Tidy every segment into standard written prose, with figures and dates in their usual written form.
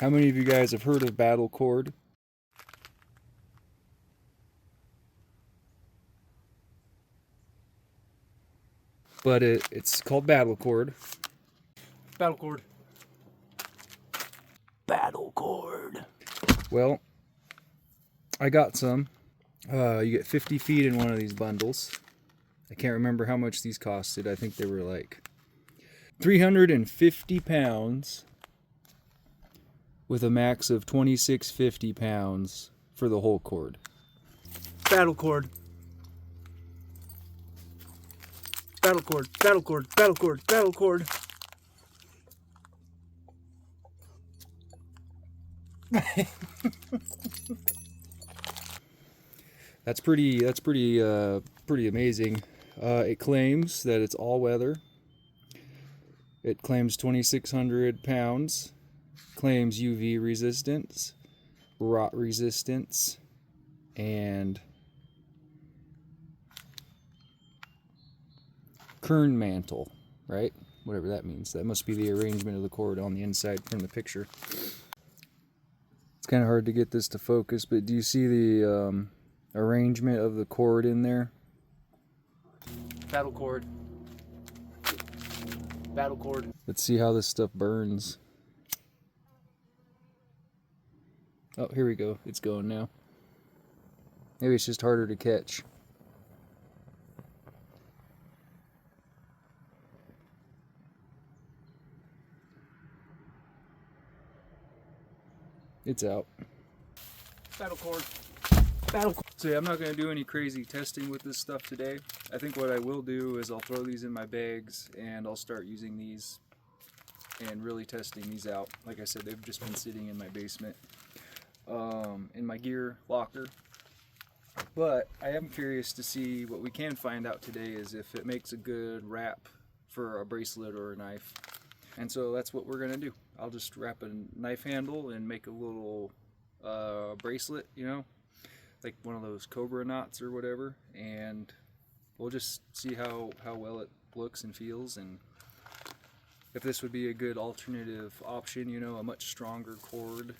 How many of you guys have heard of battle cord? But it's called battle cord. Battle cord. Battle cord. Well, I got some. You get 50 feet in one of these bundles. I can't remember how much these costed. I think they were like 350 pounds with a max of 2650 pounds for the whole cord. Battle cord. Battle cord. Battle cord. Battle cord. Battle cord. That's pretty amazing. It claims that it's all weather. It claims 2,600 pounds. Claims UV resistance, rot resistance, and kern mantle, right? Whatever that means. That must be the arrangement of the cord on the inside from the picture. It's kind of hard to get this to focus, but do you see the arrangement of the cord in there? Battle cord. Battle cord. Let's see how this stuff burns. Oh, here we go. It's going now. Maybe it's just harder to catch. It's out. Battle cord. Battle cord. So yeah, I'm not going to do any crazy testing with this stuff today. I think what I will do is I'll throw these in my bags and I'll start using these and really testing these out. Like I said, they've just been sitting in my basement, in my gear locker. But I am curious to see what we can find out today is if it makes a good wrap for a bracelet or a knife. And so that's what we're going to do. I'll just wrap a knife handle and make a little bracelet, you know, like one of those cobra knots or whatever, and we'll just see how well it looks and feels, and if this would be a good alternative option, you know, a much stronger cord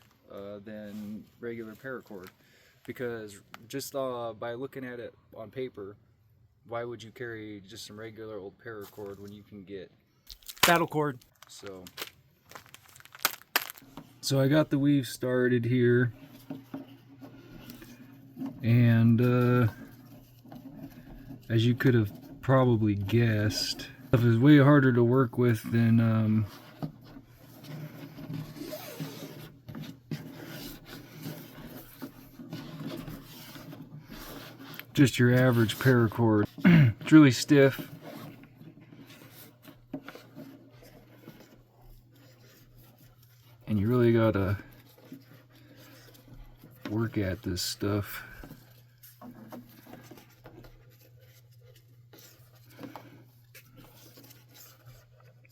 than regular paracord. Because just by looking at it on paper, why would you carry just some regular old paracord when you can get Battle cord. So I got the weave started here, and as you could have probably guessed, stuff is way harder to work with than just your average paracord. It's really stiff. And you really gotta work at this stuff.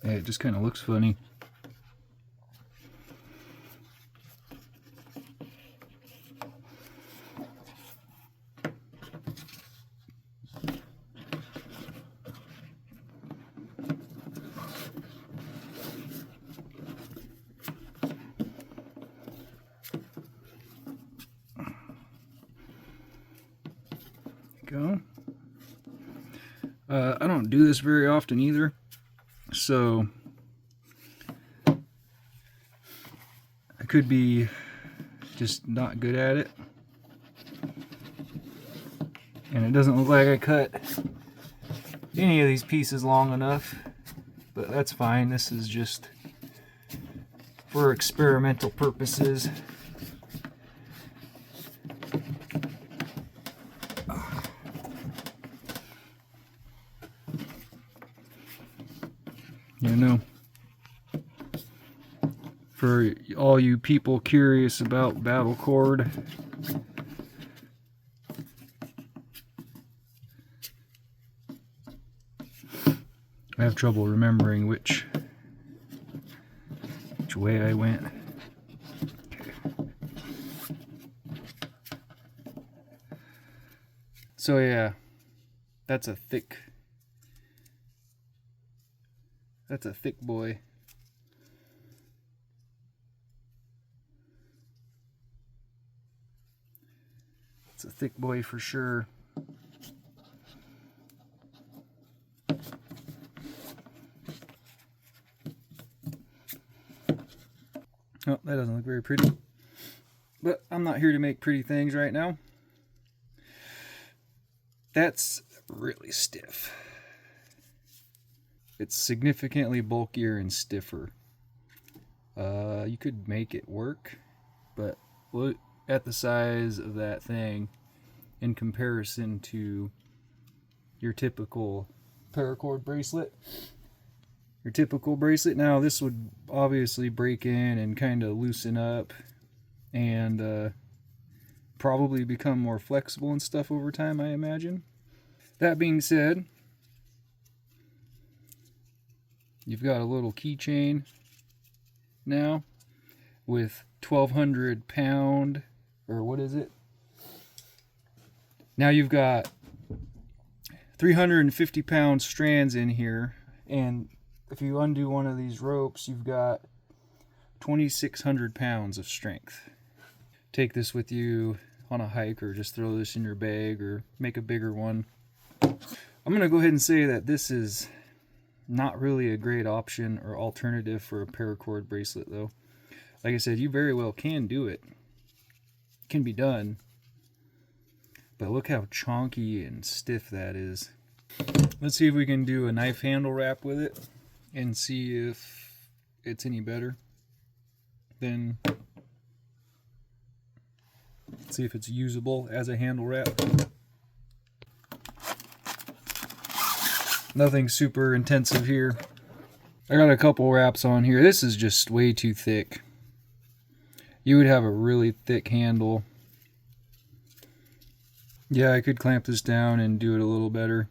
Yeah, it just kind of looks funny. Go. I don't do this very often either, so I could be just not good at it, and it doesn't look like I cut any of these pieces long enough, but that's fine. This is just for experimental purposes. You know, for all you people curious about battle cord, I have trouble remembering which way I went. Okay. So yeah, that's a thick boy. It's a thick boy for sure. Oh, that doesn't look very pretty. But I'm not here to make pretty things right now. That's really stiff. It's significantly bulkier and stiffer. You could make it work, but look at the size of that thing in comparison to your typical paracord bracelet. Your typical bracelet. Now this would obviously break in and kind of loosen up and probably become more flexible and stuff over time, I imagine. That being said, you've got a little keychain now with 1,200 pound, or what is it? Now you've got 350 pound strands in here, and if you undo one of these ropes, you've got 2,600 pounds of strength. Take this with you on a hike, or just throw this in your bag, or make a bigger one. I'm going to go ahead and say that this is not really a great option or alternative for a paracord bracelet, though. Like I said, you very well can do it. It can be done. But look how chonky and stiff that is. Let's see if we can do a knife handle wrap with it and see if it's any better. Then see if it's usable as a handle wrap. Nothing super intensive here. I got a couple wraps on here. This is just way too thick. You would have a really thick handle. Yeah, I could clamp this down and do it a little better,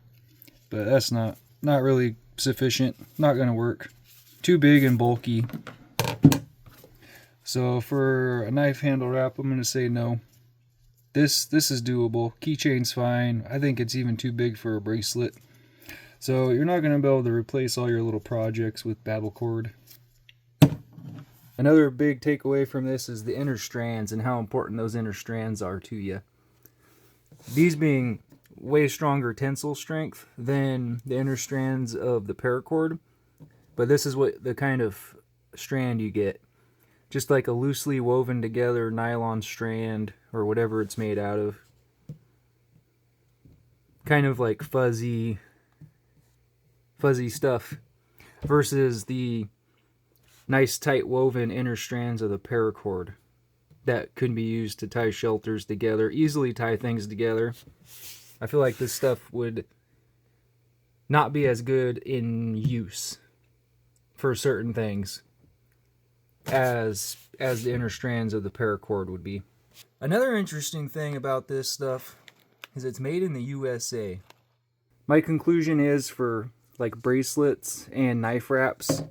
but that's not really sufficient. Not gonna work. Too big and bulky. So for a knife handle wrap, I'm gonna say no. This is doable. Keychain's fine. I think it's even too big for a bracelet. So you're not going to be able to replace all your little projects with battle cord. Another big takeaway from this is the inner strands and how important those inner strands are to you. These being way stronger tensile strength than the inner strands of the paracord. But this is what the kind of strand you get. Just like a loosely woven together nylon strand or whatever it's made out of. Kind of like fuzzy stuff versus the nice tight woven inner strands of the paracord that could be used to tie shelters together, easily tie things together. I feel like this stuff would not be as good in use for certain things as the inner strands of the paracord would be. Another interesting thing about this stuff is it's made in the USA. My conclusion is for like bracelets and knife wraps,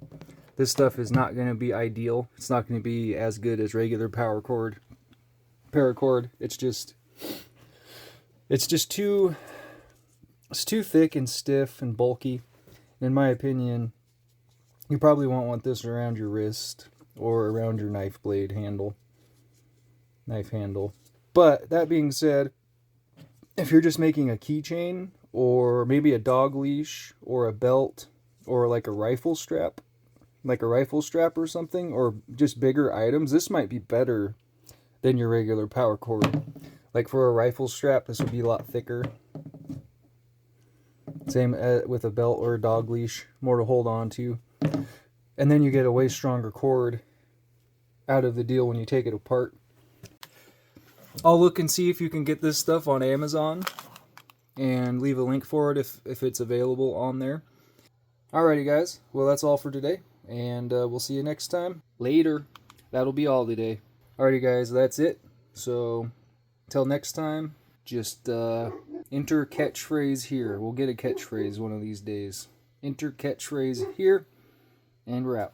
this stuff is not going to be ideal. It's not going to be as good as regular paracord. It's just too thick and stiff and bulky. In my opinion, you probably won't want this around your wrist or around your knife handle. But that being said, if you're just making a keychain or maybe a dog leash or a belt or like a rifle strap or something, or just bigger items, this might be better than your regular paracord. Like for a rifle strap, this would be a lot thicker. Same with a belt or a dog leash, more to hold on to. And then you get a way stronger cord out of the deal when you take it apart. I'll look and see if you can get this stuff on Amazon and leave a link for it if it's available on there. Alrighty guys, well that's all for today, and we'll see you next time. Later. That'll be all today. Alrighty guys, that's it. So until next time, just enter catchphrase here. We'll get a catchphrase one of these days. Enter catchphrase here, and we're out.